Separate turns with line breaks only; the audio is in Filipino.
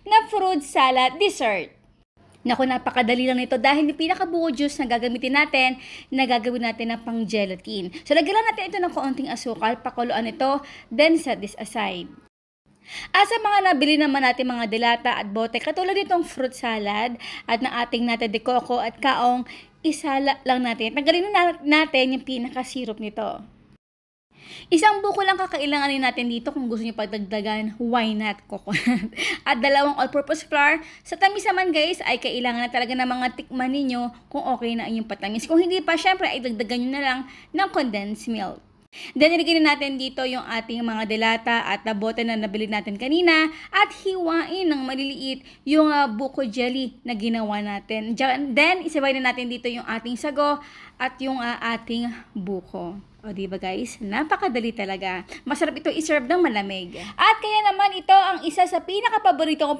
na fruit salad dessert. Naku, napakadali lang nito dahil yung pinakabuo juice na gagamitin natin, na gagawin natin ng pang gelatin. So, lagyan lang natin ito ng kaunting asukal, pakuluan ito, then set this aside. At sa mga nabili naman natin mga dilata at bote, katulad nitong fruit salad at ng ating nata de coco at kaong, isala lang natin. Tanggalin na natin yung pinaka-syrup nito. Isang buko lang kakailanganin natin dito kung gusto niyo pagdagdagan, why not coconut? At 2 all-purpose flour. Sa tamis naman guys, ay kailangan na talaga ng mga tikman ninyo kung okay na inyong patamis. Kung hindi pa, syempre ay dagdagan nyo na lang ng condensed milk. Then, ilagay na natin dito yung ating mga delata at bote na nabili natin kanina at hiwain ng maliliit yung buko jelly na ginawa natin. Then, isabay na natin dito yung ating sago at yung ating buko. O, diba guys? Napakadali talaga. Masarap ito iserve ng malamig. At kaya naman ito ang isa sa pinaka-paborito kong